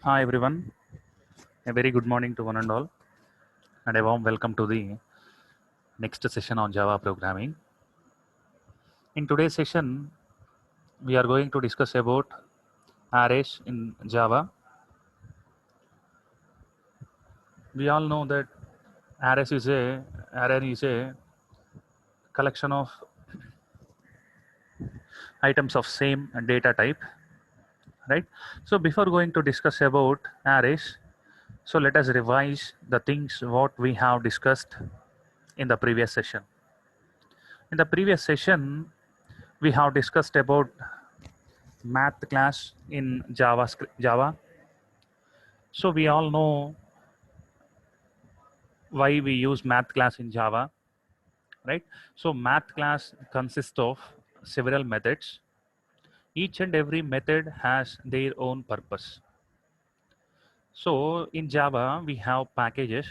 Hi everyone, a very good morning to one and all, and a warm welcome to the next session on Java programming. In today's session, we are going to discuss about arrays in Java. We all know that array is a collection of items of same data type, right? So before going to discuss about arrays, so let us revise the things what we have discussed in the previous session. In the previous session, we have discussed about math class in Java. So we all know why we use math class in Java, right? So math class consists of several methods. Each and every method has their own purpose. So in Java, we have packages.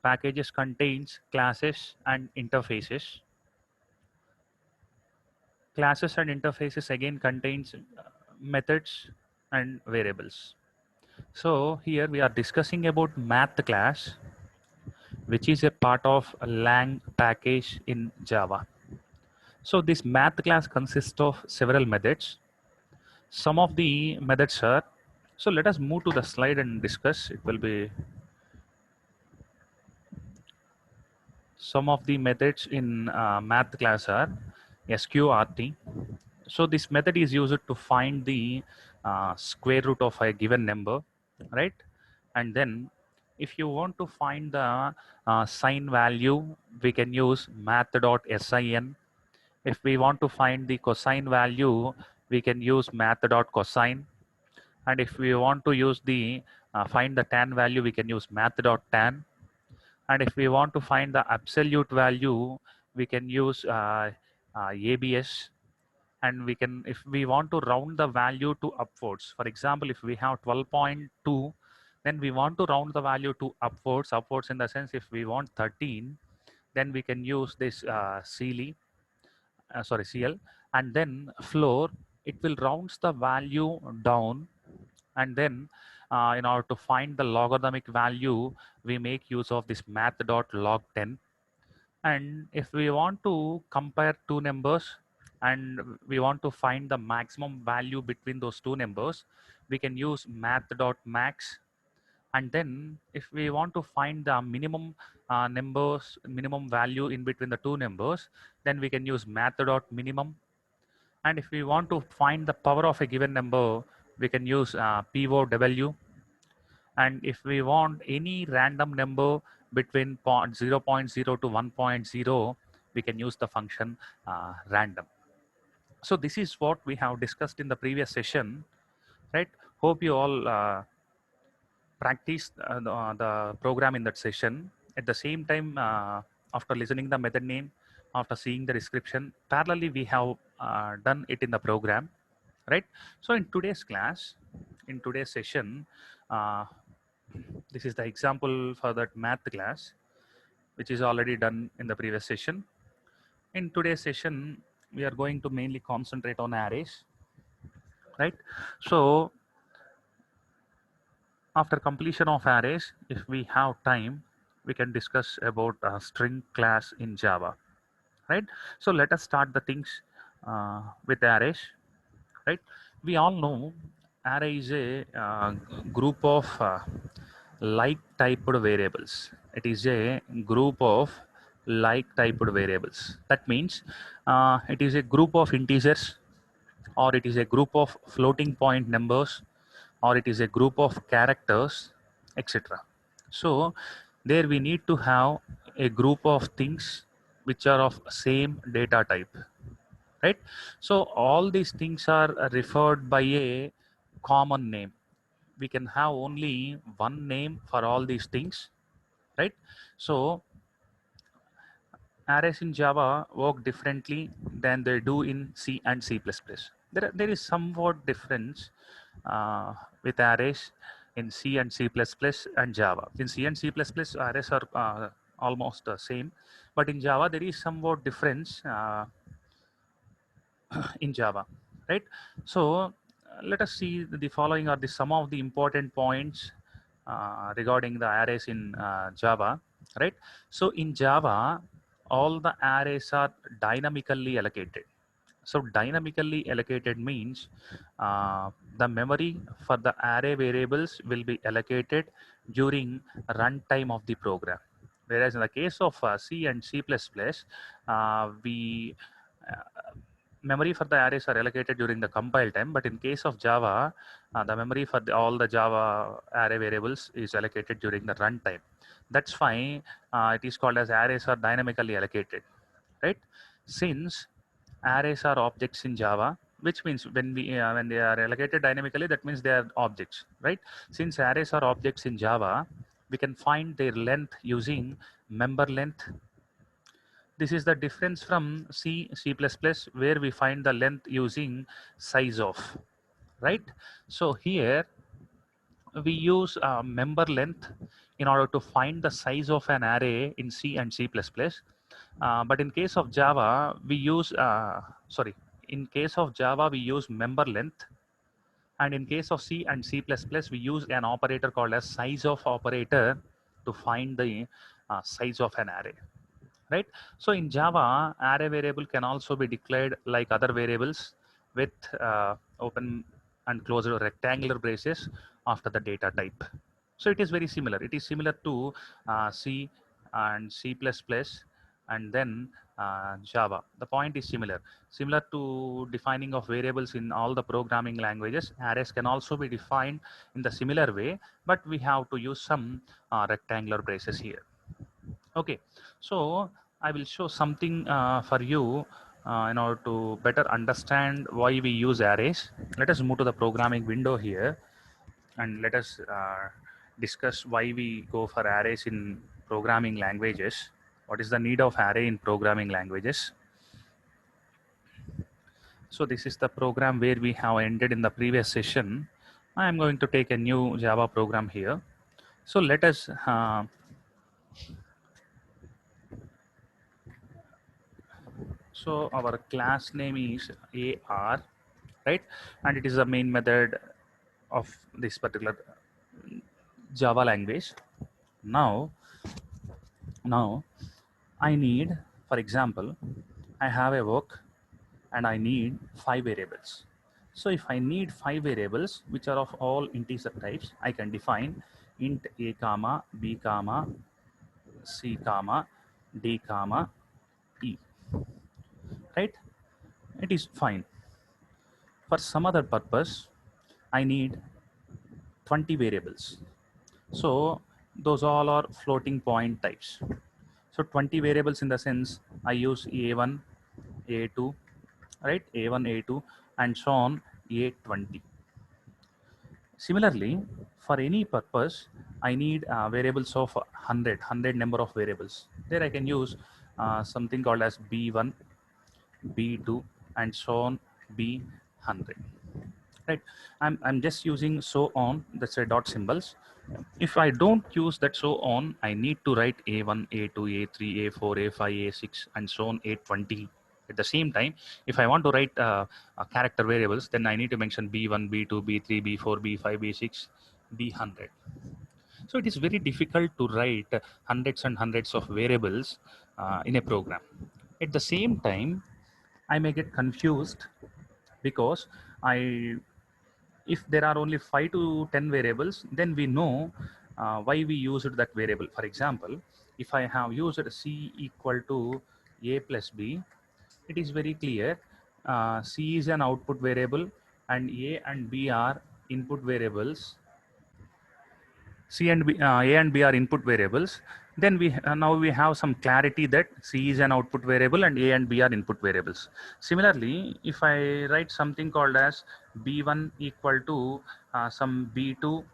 Packages contains classes and interfaces. Classes and interfaces again contains methods and variables. So here we are discussing about math class, which is a part of a lang package in Java. So this math class consists of several methods. Some of the methods are, so let us move to the slide and discuss. It will be some of the methods in math class are sqrt. So this method is used to find the square root of a given number, right? And then if you want to find the sign value, we can use math.sin. If we want to find the cosine value, we can use math.cosine. And if we want to use the find the tan value, we can use math.tan. And if we want to find the absolute value, we can use ABS. And we can, if we want to round the value to upwards, for example, if we have 12.2, then we want to round the value to upwards in the sense if we want 13, then we can use this CL, and then floor, it will rounds the value down. And then in order to find the logarithmic value, we make use of this math.log10. And if we want to compare two numbers and we want to find the maximum value between those two numbers, we can use math.max. And then if we want to find the minimum value in between the two numbers, then we can use math.minimum. And if we want to find the power of a given number, we can use POW. And if we want any random number between 0.0 to 1.0, we can use the function random. So this is what we have discussed in the previous session, right? Hope you all practice the program in that session. At the same time, after listening the method name, after seeing the description, parallelly we have done it in the program, right? So in today's class, in today's session, uh, this is the example for that math class, which is already done in the previous session. In today's session, we are going to mainly concentrate on arrays, right? So after completion of arrays, if we have time, we can discuss about a string class in Java, right? So let us start the things with arrays, right? We all know array is a group of like typed variables. It is a group of like typed variables. That means it is a group of integers, or it is a group of floating point numbers, or it is a group of characters, etc. So there we need to have a group of things which are of same data type, right? So all these things are referred by a common name. We can have only one name for all these things, right? So arrays in Java work differently than they do in C and C++. There is somewhat difference with arrays in C and C++ and Java. In C and C++, arrays are almost the same, but in Java there is somewhat difference in Java, right? So let us see the following are the some of the important points regarding the arrays in Java, right? So in Java, all the arrays are dynamically allocated. So dynamically allocated means the memory for the array variables will be allocated during runtime of the program. Whereas in the case of C and C++, we memory for the arrays are allocated during the compile time, but in case of Java, the memory for all the Java array variables is allocated during the runtime. That's why it is called as arrays are dynamically allocated, right? Since arrays are objects in Java, which means when they are allocated dynamically, that means they are objects, right? Since arrays are objects in Java, we can find their length using member length. This is the difference from C++, where we find the length using size of, right? So here we use member length in order to find the size of an array in C and C++. But in case of Java, we use, in case of Java, we use member length. And in case of C and C++, we use an operator called as size of operator to find the size of an array, right? So in Java, array variable can also be declared like other variables with open and closed rectangular braces after the data type. So it is very similar. It is similar to C and C++ and then Java. The point is similar. Similar to defining of variables in all the programming languages, arrays can also be defined in the similar way, but we have to use some rectangular braces here. Okay, so I will show something for you in order to better understand why we use arrays. Let us move to the programming window here and let us discuss why we go for arrays in programming languages. What is the need of array in programming languages? So this is the program where we have ended in the previous session. I am going to take a new Java program here. So let us so our class name is AR, right? And it is the main method of this particular Java language. Now, now I need, for example, I have a work and I need 5 variables. So if I need 5 variables which are of all integer types, I can define int a comma b comma c comma d comma e, right? It is fine. For some other purpose, I need 20 variables. So those all are floating point types. So 20 variables in the sense I use A1, A2, right? A1, A2, and so on A20. Similarly, for any purpose, I need variables of 100 number of variables. There I can use something called as B1, B2, and so on B100. Right? I'm just using so on, that's a dot symbols. If I don't use that so on, I need to write A1, A2, A3, A4, A5, A6, and so on A20. At the same time, if I want to write character variables, then I need to mention B1, B2, B3, B4, B5, B6, B100. So it is very difficult to write hundreds and hundreds of variables in a program. At the same time, I may get confused because I if there are only 5 to 10 variables, then we know why we used that variable. For example, if I have used C equal to A plus B, it is very clear. C is an output variable and A and B are input variables. A and B are input variables. Then now we have some clarity that C is an output variable and A and B are input variables. Similarly, if I write something called as B1 equal to some B2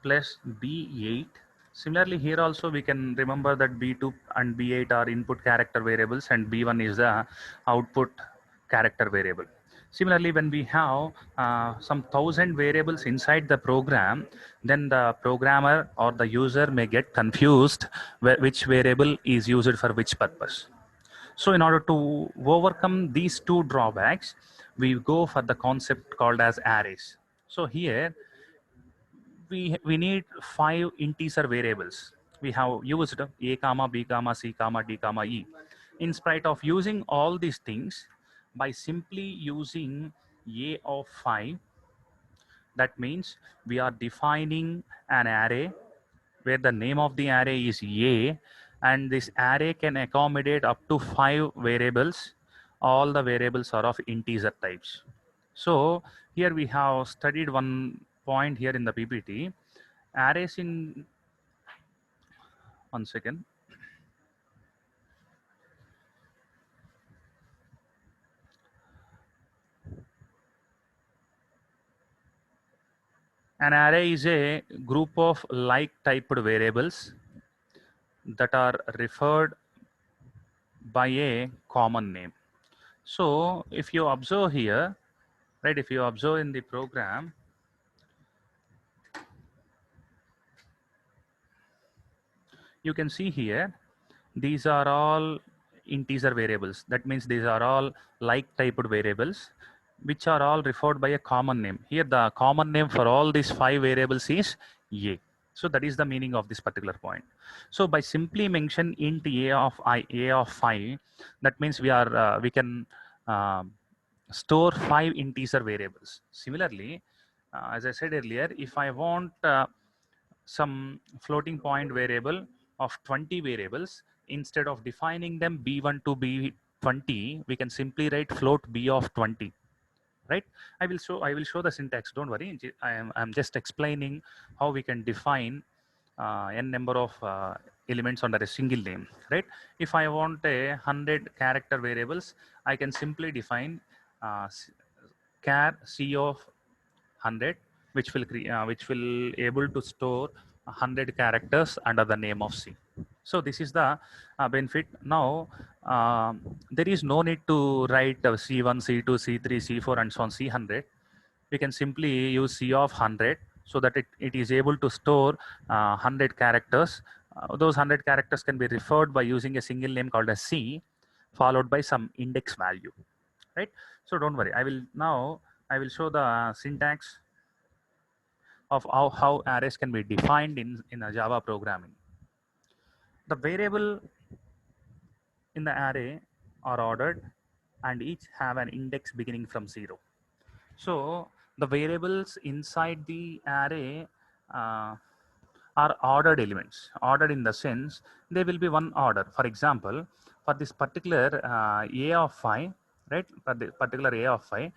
plus B8. Similarly, here also we can remember that B2 and B8 are input character variables and B1 is the output character variable. Similarly, when we have some 1,000 variables inside the program, then the programmer or the user may get confused which variable is used for which purpose. So in order to overcome these two drawbacks, we go for the concept called as arrays. So here we need 5 integer variables. We have used a comma b comma c comma d comma e. In spite of using all these things, by simply using a of 5, that means we are defining an array where the name of the array is a, and this array can accommodate up to 5 variables. All the variables are of integer types. So here we have studied one point here in the PPT. Arrays in, one second. An array is a group of like typed variables that are referred by a common name. So if you observe here, right, if you observe in the program, you can see here these are all integer variables. That means these are all like typed variables which are all referred by a common name. Here the common name for all these 5 variables is a. So that is the meaning of this particular point. So by simply mention int a of 5, that means we can um, store 5 integer variables. Similarly, as I said earlier, if I want some floating point variable of 20 variables, instead of defining them b1 to b20, we can simply write float b of 20, right? I will show the syntax, don't worry. I'm just explaining how we can define n number of elements under a single name, right? If I want a 100 character variables, I can simply define char c of 100, which will able to store 100 characters under the name of C. So this is the benefit. Now there is no need to write C1, C2, C3, C4 and so on C100. We can simply use C of 100 so that it is able to store 100 characters. Those 100 characters can be referred by using a single name called as C followed by some index value, right? So don't worry. I will show the syntax of how arrays can be defined in a Java programming. The variable in the array are ordered and each have an index beginning from 0. So the variables inside the array uh, are ordered elements. Ordered in the sense they will be one order. For example, for this particular a of 5, right? For the particular a of 5,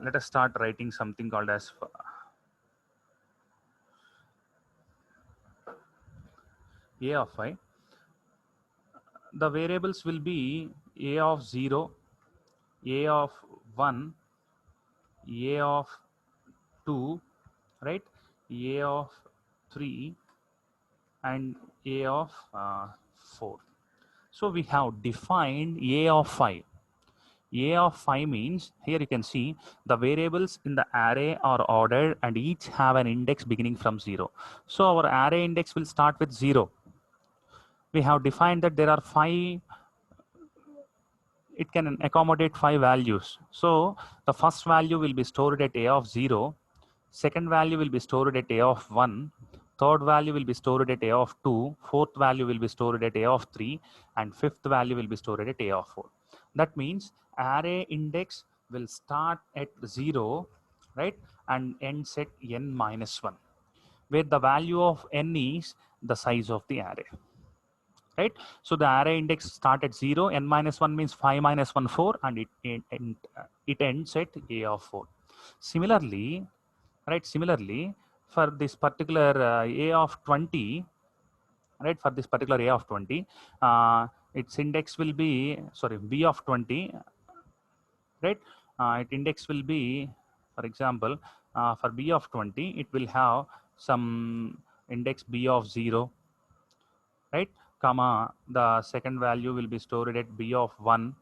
let us start writing something called as a of 5. The variables will be a of 0, a of 1, a of 2, right, a of 3 and a of 4. So we have defined a of 5. A of 5 means, here you can see the variables in the array are ordered and each have an index beginning from 0. So our array index will start with 0. We have defined that there are 5, it can accommodate 5 values. So the first value will be stored at a of 0, second value will be stored at a of 1, third value will be stored at a of 2, fourth value will be stored at a of 3, and fifth value will be stored at a of 4. That means array index will start at 0, right, and ends at n minus 1, where the value of n is the size of the array, right? So the array index start at 0, n minus 1 means 5 minus 1, 4, and it ends at a of 4. Similarly, right, similarly, for this particular a of 20, right, for this particular a of 20, its index will be, sorry, b of 20, right? Its index will be, for example, for b of 20, it will have some index b of 0, right, comma, the second value will be stored at b of 1,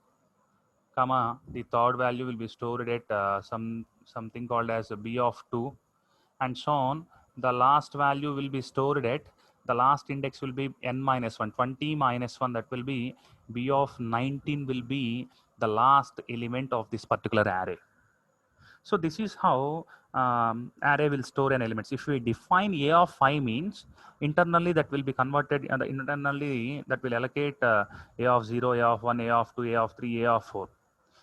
comma, the third value will be stored at something called as b of 2, and so on. The last value will be stored at, the last index will be n minus 1, 20 minus 1, that will be b of 19 will be the last element of this particular array. So this is how array will store an elements. If we define a of 5 means internally that will be converted, and internally that will allocate a of 0, a of 1, a of 2, a of 3, a of 4.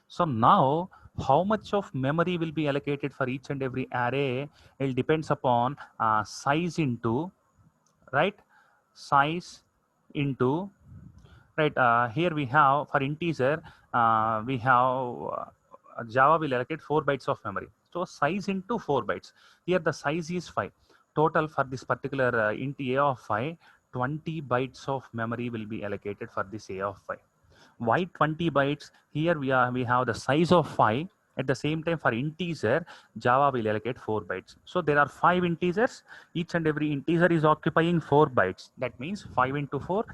So now how much of memory will be allocated for each and every array, it depends upon size into, right, size into, right. Here we have for integer, we have Java will allocate 4 bytes of memory. So size into 4 bytes. Here the size is 5. Total for this particular int a of 5, 20 bytes of memory will be allocated for this a of 5. Why 20 bytes? Here we have the size of 5. At the same time, for integer, Java will allocate 4 bytes. So there are 5 integers. Each and every integer is occupying 4 bytes. That means 5 into 4,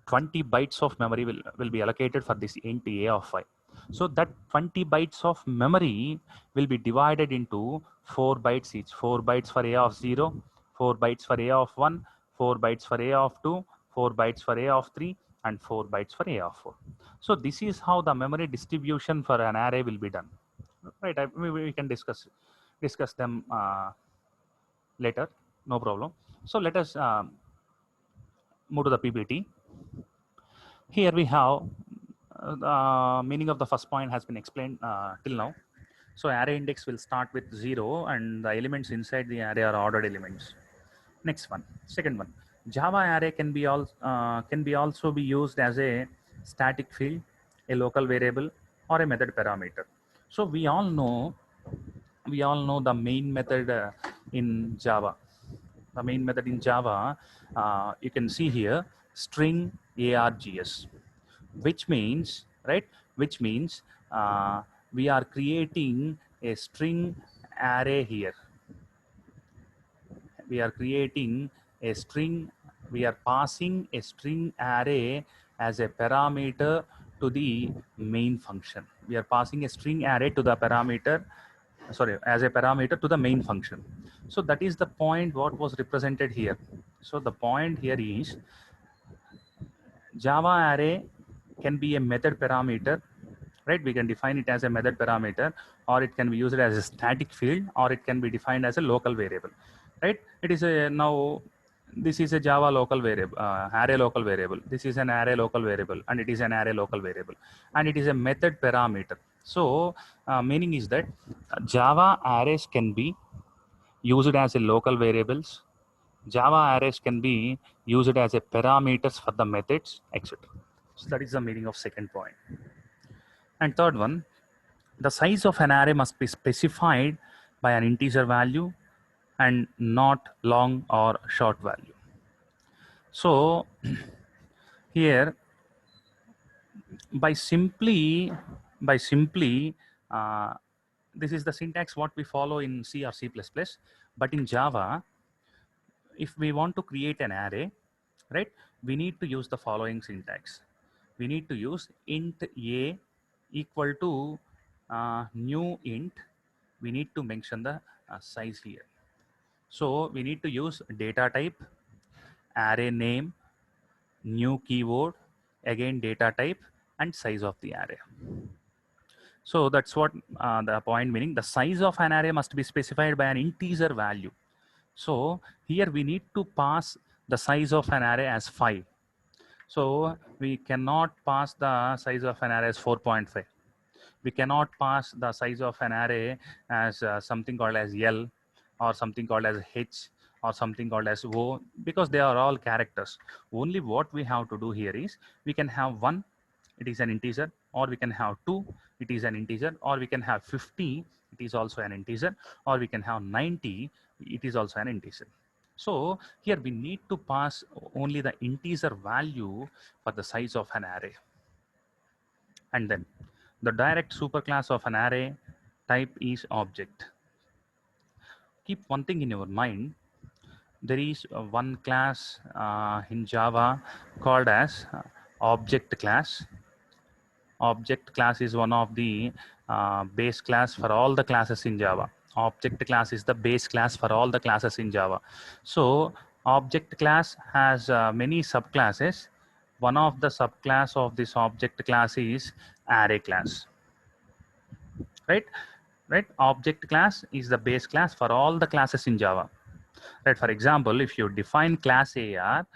20 bytes of memory will be allocated for this int a of 5. So that 20 bytes of memory will be divided into 4 bytes each. 4 bytes for a of 0, 4 bytes for a of 1, 4 bytes for a of 2, 4 bytes for a of 3, and 4 bytes for a of 4. So this is how the memory distribution for an array will be done. Right? We can discuss them later. No problem. So let us move to the PPT. Here we have the meaning of the first point has been explained till now. So array index will start with 0 and the elements inside the array are ordered elements. Next one, second one, Java array can be also be used as a static field, a local variable, or a method parameter. So we all know the main method in Java. The main method in Java, you can see here, string args, which means, right, which means we are creating a string array here. We are creating a string, we are passing a string array as a parameter to the main function. We are passing a string array to the parameter, sorry, as a parameter to the main function. So that is the point what was represented here. So the point here is Java array can be a method parameter, right? We can define it as a method parameter, or it can be used as a static field, or it can be defined as a local variable, right? It is a, now this is a Java local variable, array local variable. This is an array local variable, and it is an array local variable, and it is a method parameter. So meaning is that Java arrays can be used as a local variables. Java arrays can be used as a parameters for the methods, etc. So that is the meaning of second point. And third one, the size of an array must be specified by an integer value and not long or short value. So here by simply uh, this is the syntax what we follow in C or C++, but in Java, if we want to create an array, right, we need to use the following syntax. We need to use int a equal to new int. We need to mention the size here. So we need to use data type, array name, new keyword, again data type, and size of the array. So that's what the point meaning. The size of an array must be specified by an integer value. So here we need to pass the size of an array as 5. So we cannot pass the size of an array as 4.5. We cannot pass the size of an array as something called as L, or something called as H, or something called as O, because they are all characters. Only what we have to do here is we can have 1, it is an integer, or we can have 2, it is an integer, or we can have 50, it is also an integer, or we can have 90, it is also an integer. So here we need to pass only the integer value for the size of an array. And then the direct superclass of an array type is object. Keep one thing in your mind. There is one class in Java called as object class. Object class is one of the base class for all the classes in Java. Object class is the base class for all the classes in Java. So object class has many subclasses. One of the subclass of this object class is array class, right? right? Object class is the base class for all the classes in Java, right? For example, if you define class AR,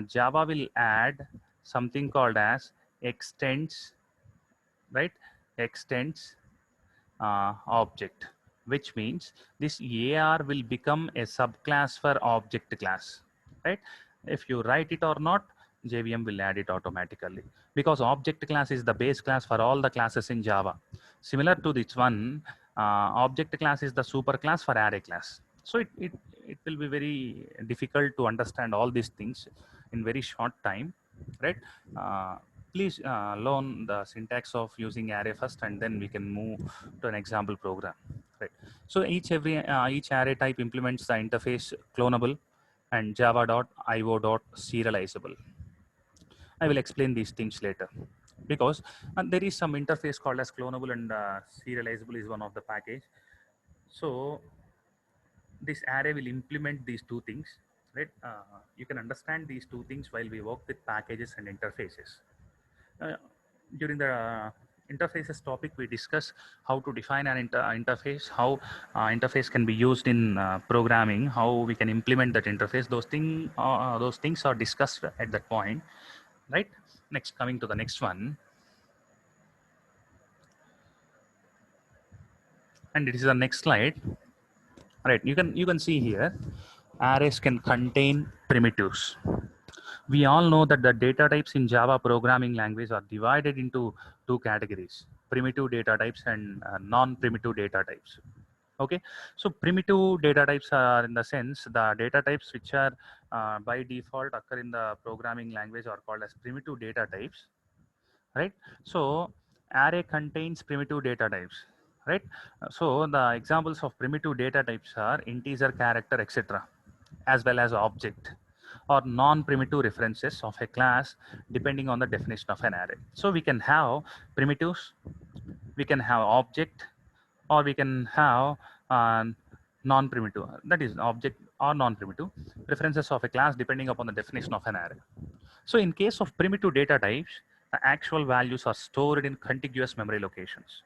Java will add something called as extends, right? Extends object, which means this AR will become a subclass for object class, right? If you write it or not, JVM will add it automatically, because object class is the base class for all the classes in Java. Similar to this one, object class is the super class for array class. So it will be very difficult to understand all these things in very short time, right? Uh, Please learn the syntax of using array first, and then we can move to an example program, right? So each array type implements the interface clonable and java.io.serializable. I will explain these things later, because there is some interface called as clonable, and serializable is one of the package. So this array will implement these two things, right? You can understand these two things while we work with packages and interfaces. uh, During the interfaces topic, we discuss how to define an interface, how interface can be used in programming, how we can implement that interface. Those things are discussed at that point, right? Next, coming to the next one, and it is the next slide, right? You can see here, arrays can contain primitives. We all know that the data types in Java programming language are divided into two categories: primitive data types and non-primitive data types. Okay, so primitive data types are, in the sense, the data types which are by default occur in the programming language are called as primitive data types, right? So array contains primitive data types, right? So the examples of primitive data types are integer, character, etc., as well as object or non-primitive references of a class, depending on the definition of an array. So we can have primitives, we can have object, or we can have uh, non-primitive, that is object or non-primitive references of a class, depending upon the definition of an array. So in case of primitive data types, the actual values are stored in contiguous memory locations.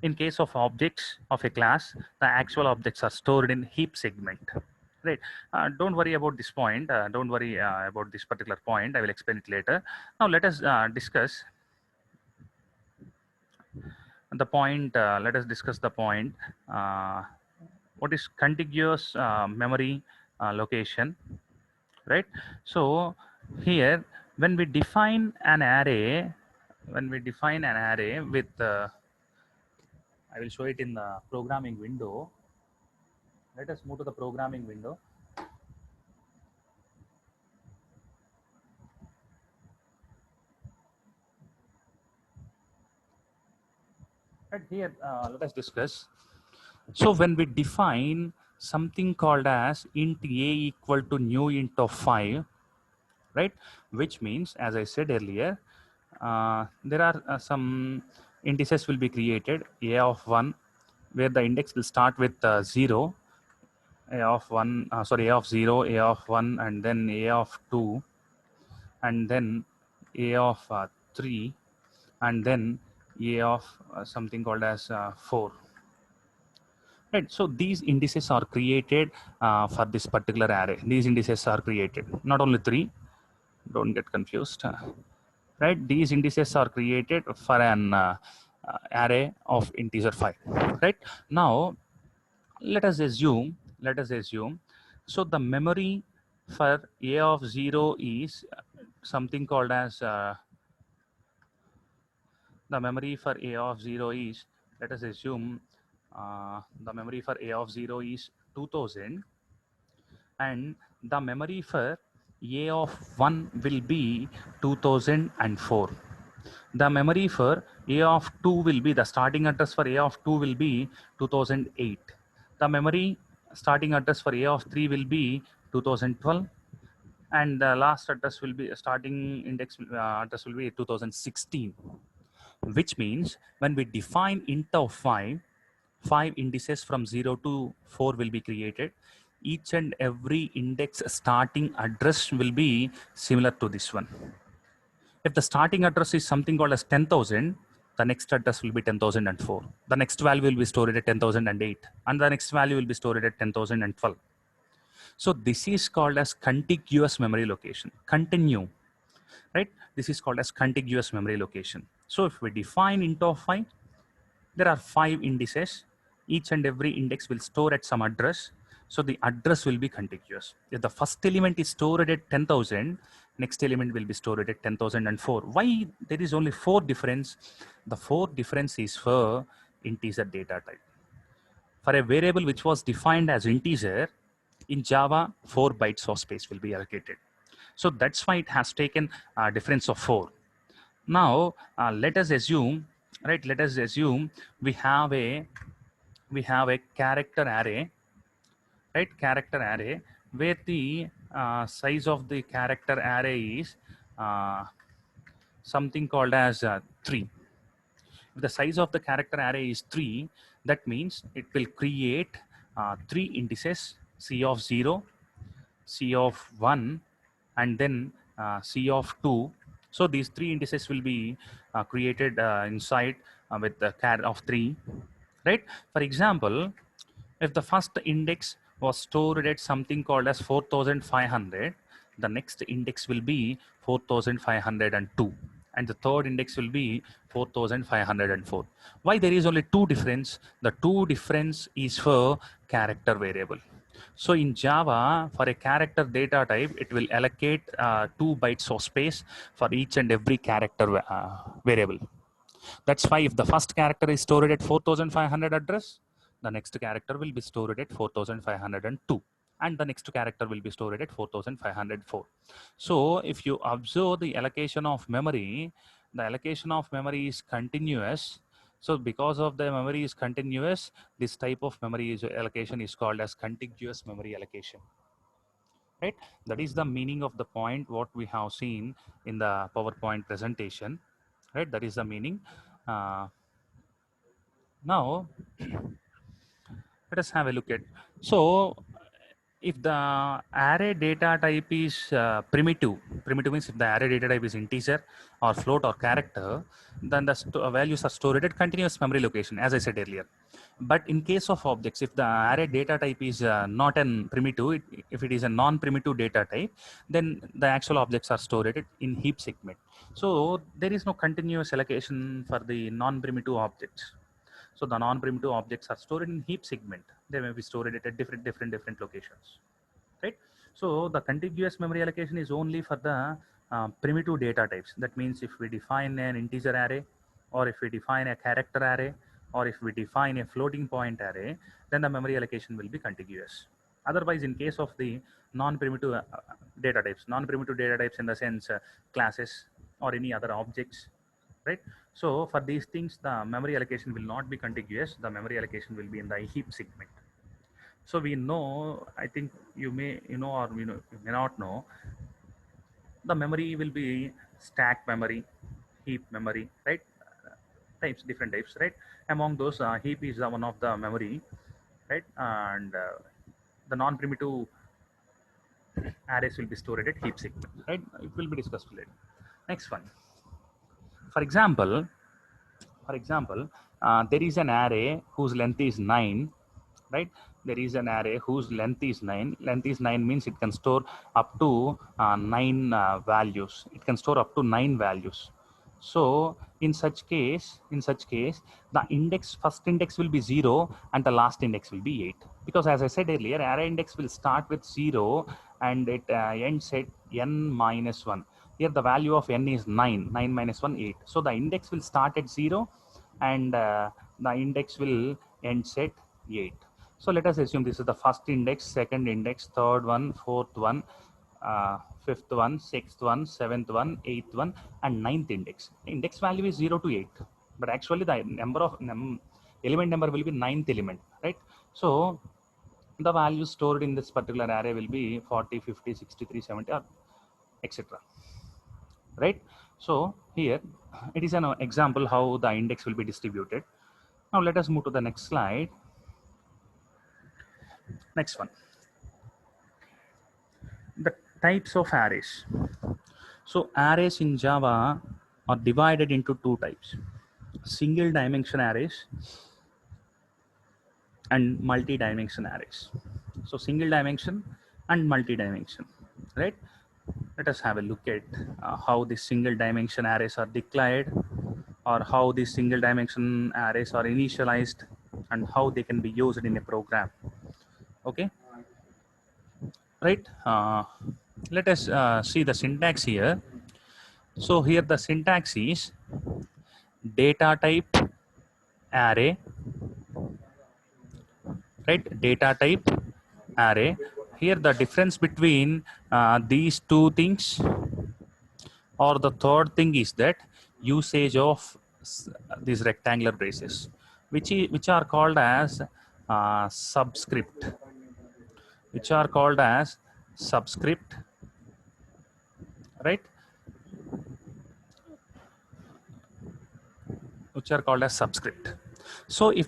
In case of objects of a class, the actual objects are stored in heap segment. Right. Don't worry about this point. Don't worry about this particular point. I will explain it later. Now let us discuss the point. Let us discuss the point. Uh, what is contiguous memory location? Right. So here, when we define an array, with I will show it in the programming window. Let us move to the programming window. Right here, let us discuss. So when we define something called as int a equal to new int of 5, right? Which means, as I said earlier, there are some indices will be created, a of 1, where the index will start with 0, a of 1, sorry, a of 0, a of 1, and then a of 2, and then a of 3, and then a of something called as 4. Right. So these indices are created for this particular array. These indices are created, not only 3. Don't get confused. Right. These indices are created for an array of integer 5. Right. Now let us assume. So the memory for a of 0 is something called as the memory for a of 0 is, let us assume the memory for a of 0 is 2000, and the memory for a of 1 will be 2004. The memory for a of 2 will be, the starting address for a of 2 will be 2008. The memory starting address for a of 3 will be 2012, and the last address will be, starting index address will be 2016. Which means when we define int of 5, 5 indices from 0 to 4 will be created. Each and every index starting address will be similar to this one. If the starting address is something called as 10,000, the next address will be 10,004. The next value will be stored at 10,008, and the next value will be stored at 10,012. So this is called as contiguous memory location. Continue, right? This is called as contiguous memory location. So if we define int of 5, there are 5 indices. Each and every index will store at some address. So the address will be contiguous. If the first element is stored at 10,000, next element will be stored at 10,004. Why there is only 4 difference? The 4 difference is for integer data type. For a variable which was defined as integer, in Java, 4 bytes of space will be allocated. So that's why it has taken a difference of 4. Now, let us assume, right? Let us assume we have a character array, right? Character array where the size of the character array is uh, something called as 3. If the size of the character array is 3, that means it will create 3 indices, C of 0, C of 1, and then C of 2. So these 3 indices will be created inside with the char of 3, right? For example, if the first index was stored at something called as 4500, the next index will be 4502, and the third index will be 4504. Why there is only 2 difference? The 2 difference is for character variable. So in Java, for a character data type, it will allocate 2 bytes of space for each and every character variable. That's why if the first character is stored at 4500 address, the next character will be stored at 4502, and the next character will be stored at 4504. So if you observe the allocation of memory, the allocation of memory is continuous. So because of the memory is continuous, this type of allocation is called as contiguous memory allocation. Right? That is the meaning of the point what we have seen in the PowerPoint presentation. Right? That is the meaning. Now, let us have a look at. So, if the array data type is primitive means if the array data type is integer or float or character, then the values are stored at continuous memory location, as I said earlier. But in case of objects, if the array data type is not an primitive, if it is a non-primitive data type, then the actual objects are stored in heap segment. So there is no continuous allocation for the non-primitive objects. So the non-primitive objects are stored in heap segment. They may be stored at different locations, right? So the contiguous memory allocation is only for the primitive data types. That means if we define an integer array, or if we define a character array, or if we define a floating point array, then the memory allocation will be contiguous. Otherwise, in case of the non-primitive data types, non-primitive data types in the sense classes or any other objects, right? So for these things, the memory allocation will not be contiguous. The memory allocation will be in the heap segment. So we know, I think you may, or you may not know, the memory will be stack memory, heap memory, right? Types, different types, right? Among those, heap is one of the memory, right? And the non-primitive arrays will be stored at heap segment, right? It will be discussed later. Next one. For example, there is an array whose length is 9, right? There is an array whose length is 9. Length is 9 means it can store up to 9 values. It can store up to 9 values. So in such case, the first index will be 0 and the last index will be 8. Because as I said earlier, array index will start with 0 and it ends at n minus 1. Here the value of n is 9. 9 minus 1, 8. So the index will start at 0 and the index will end at 8. So let us assume this is the first index, second index, third one, fourth one, fifth one, sixth one, seventh one, eighth one, and ninth index. The index value is 0 to 8, but actually the number of element number will be ninth element, right? So the values stored in this particular array will be 40, 50, 63, 70, etc. Right? So here it is an example how the index will be distributed. Now let us move to the next slide. Next one. The types of arrays. So arrays in Java are divided into 2 types. single dimension arrays and multi-dimension arrays. So single dimension and multi-dimension, right? Let us have a look at how the single dimension arrays are declared, or how these single dimension arrays are initialized, and how they can be used in a program. Okay, right? Let us see the syntax here. So here the syntax is data type array, right? Data type array. Here the difference between these two things, or the third thing, is that usage of these rectangular braces, which are called as subscript, which are called as subscript, right? Which are called as subscript. So if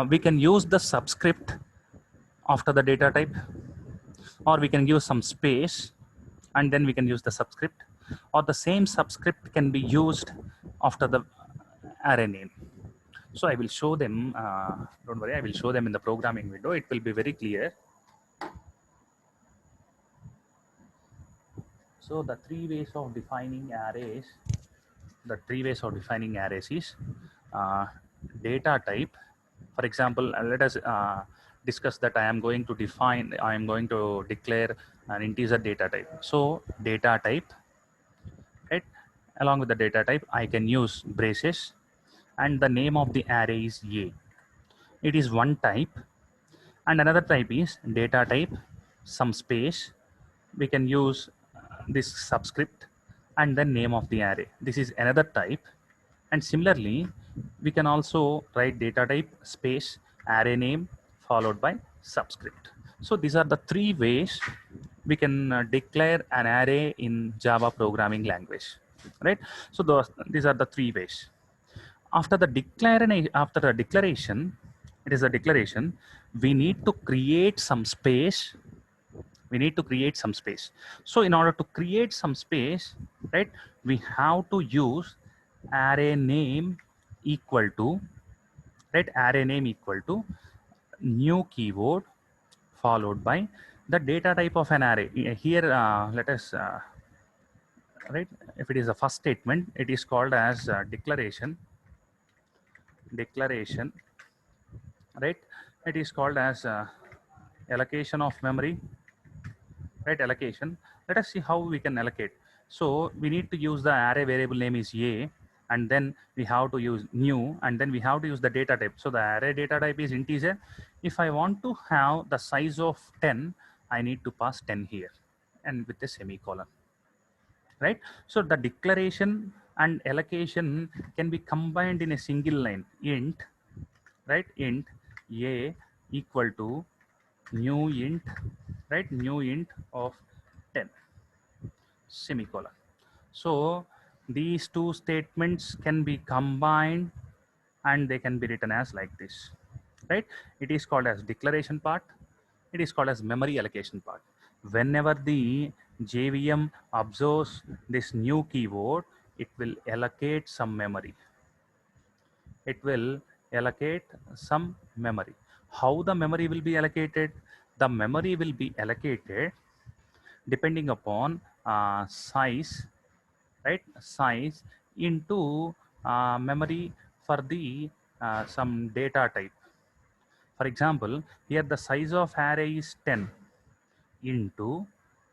we can use the subscript after the data type, or we can use some space and then we can use the subscript, or the same subscript can be used after the array name. So I will show them, don't worry, I will show them in the programming window. It will be very clear. So the three ways of defining arrays, is data type. For example, let us discuss that I am going to declare an integer data type. So data type, right? Along with the data type, I can use braces, and the name of the array is A. It is one type, and another type is data type, some space. We can use this subscript and then name of the array. This is another type. And similarly, we can also write data type space array name followed by subscript. So these are the three ways we can declare an array in Java programming language, right? So these are the three ways. After the declaration, it is a declaration. We need to create some space. So in order to create some space, right, we have to use array name equal to, new keyword followed by the data type of an array. Here, let us, right, if it is a first statement, it is called as declaration, right? It is called as allocation of memory, right? Allocation. Let us see how we can allocate. So we need to use the array variable name is A, and then we have to use new, and then we have to use the data type. So the array data type is integer. If I want to have the size of 10, I need to pass 10 here, and with a semicolon, right? So the declaration and allocation can be combined in a single line. Int, right? Int A equal to new int, right? New int of 10, semicolon. So these two statements can be combined and they can be written as like this, right? It is called as declaration part. It is called as memory allocation part. Whenever the JVM observes this new keyword, it will allocate some memory. It will allocate some memory. How the memory will be allocated? The memory will be allocated depending upon size, right? Size into memory for the some data type. For example, here the size of array is 10 into,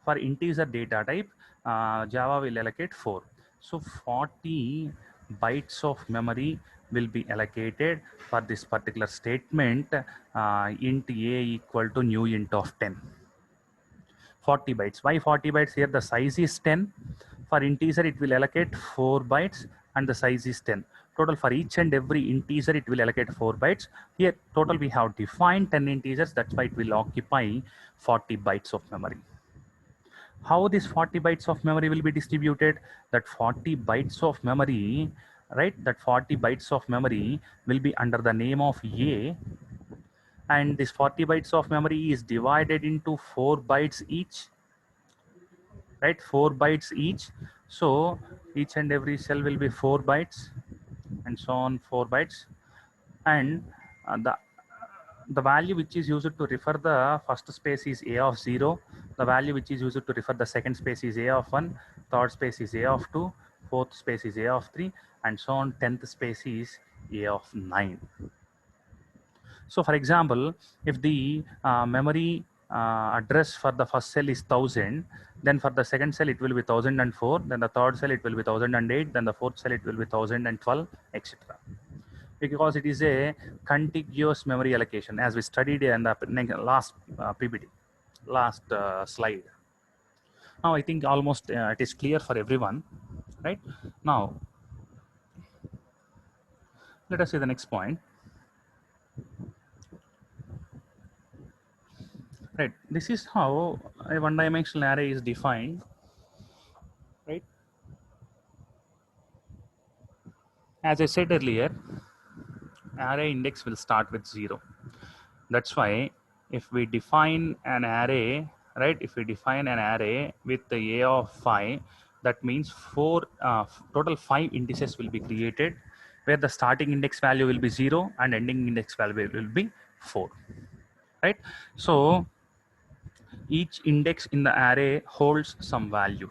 for integer data type, Java will allocate 4. So 40 bytes of memory will be allocated for this particular statement, int A equal to new int of 10. 40 bytes. Why 40 bytes? Here the size is 10. For integer, it will allocate 4 bytes and the size is 10. Total for each and every integer, it will allocate 4 bytes. Here, total we have defined 10 integers. That's why it will occupy 40 bytes of memory. How this 40 bytes of memory will be distributed? That 40 bytes of memory, right? That 40 bytes of memory will be under the name of A, and this 40 bytes of memory is divided into 4 bytes each, right? 4 bytes each. So each and every cell will be 4 bytes, and so on 4 bytes, and the value which is used to refer the first space is a of 0, the value which is used to refer the second space is a of 1, third space is a of 2, fourth space is a of 3, and so on 10th space is a of 9. So for example, if the memory address for the first cell is 1000, then for the second cell it will be 1004, then the third cell it will be 1008, then the fourth cell it will be 1012, etc. Because it is a contiguous memory allocation, as we studied in the last PPT, last slide. Now I think almost it is clear for everyone, right? Now let us see the next point. Right, this is how a one-dimensional array is defined, right? As I said earlier, array index will start with 0. That's why if we define an array, right, if we define an array with the a of 5, that means total 5 indices will be created, where the starting index value will be 0 and ending index value will be 4, right? So each index in the array holds some value.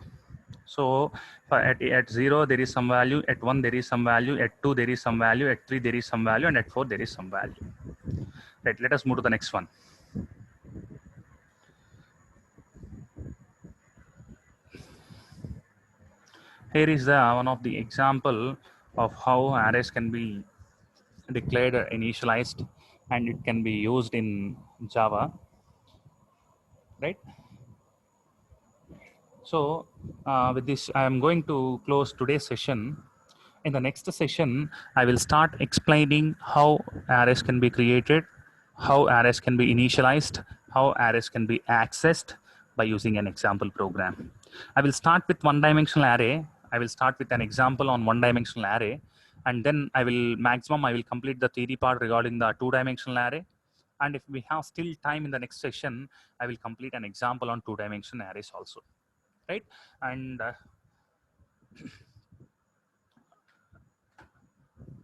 So at 0 there is some value, at 1 there is some value, at 2 there is some value, at 3 there is some value, and at 4 there is some value. Right, let us move to the next one. Here is one of the example of how arrays can be declared initialized, and it can be used in Java, right? So with this, I am going to close today's session. In the next session, I will start explaining how arrays can be created, how arrays can be initialized, how arrays can be accessed by using an example program. I will start with one-dimensional array. I will start with an example on one-dimensional array, and then I will complete the theory part regarding the two-dimensional array. And if we have still time in the next session, I will complete an example on two-dimensional arrays also, right? And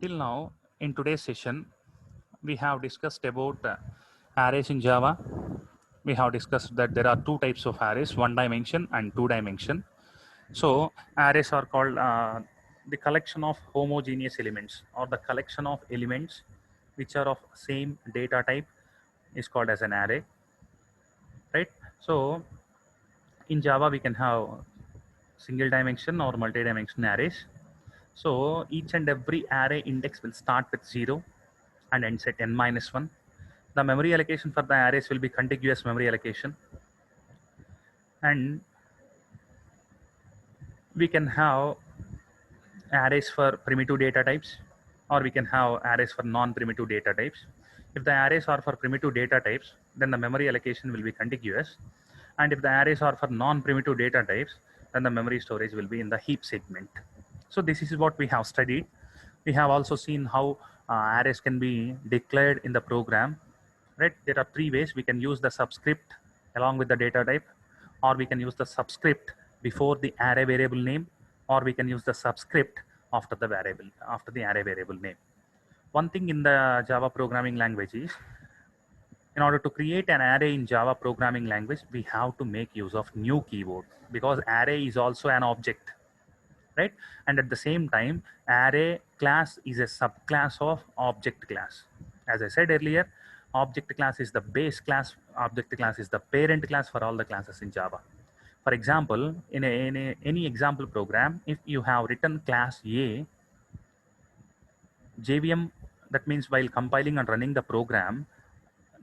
till now, in today's session, we have discussed about arrays in Java. We have discussed that there are two types of arrays, one dimension and two dimension. So arrays are called the collection of homogeneous elements, or the collection of elements which are of same data type is called as an array, right? So in Java we can have single dimension or multi-dimension arrays. So each and every array index will start with 0 and ends at n minus 1. The memory allocation for the arrays will be contiguous memory allocation, and we can have arrays for primitive data types, or we can have arrays for non-primitive data types. If the arrays are for primitive data types, then the memory allocation will be contiguous, and if the arrays are for non-primitive data types, then the memory storage will be in the heap segment. So this is what we have studied. We have also seen how arrays can be declared in the program, right? There are three ways. We can use the subscript along with the data type, or we can use the subscript before the array variable name, or we can use the subscript after the array variable name. One thing in the Java programming language is, in order to create an array in Java programming language, we have to make use of new keyword, because array is also an object, right? And at the same time, array class is a subclass of object class. As I said earlier, object class is the base class, object class is the parent class for all the classes in Java. For example, in any example program, if you have written class A, JVM, that means while compiling and running the program,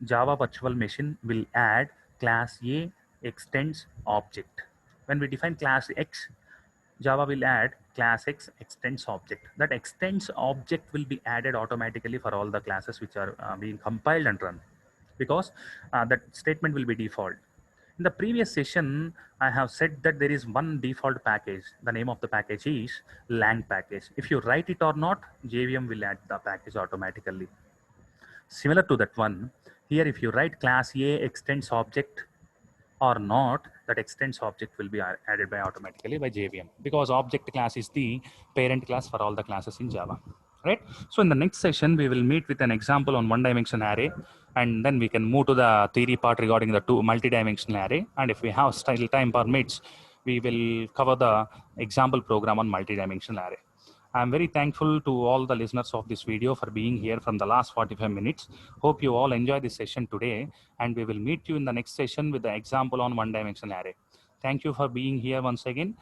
Java virtual machine will add class A extends object. When we define class X, Java will add class X extends object. That extends object will be added automatically for all the classes which are being compiled and run, because that statement will be default. In the previous session, I have said that there is one default package. The name of the package is lang package. If you write it or not, JVM will add the package automatically. Similar to that one, here if you write class A extends object or not, that extends object will be added by automatically by JVM, because object class is the parent class for all the classes in Java, right? So in the next session, we will meet with an example on one-dimension array, and then we can move to the theory part regarding the two multi-dimensional array. And if we have still time permits, we will cover the example program on multi-dimensional array. I'm very thankful to all the listeners of this video for being here from the last 45 minutes. Hope you all enjoy this session today, and we will meet you in the next session with the example on one-dimensional array. Thank you for being here once again.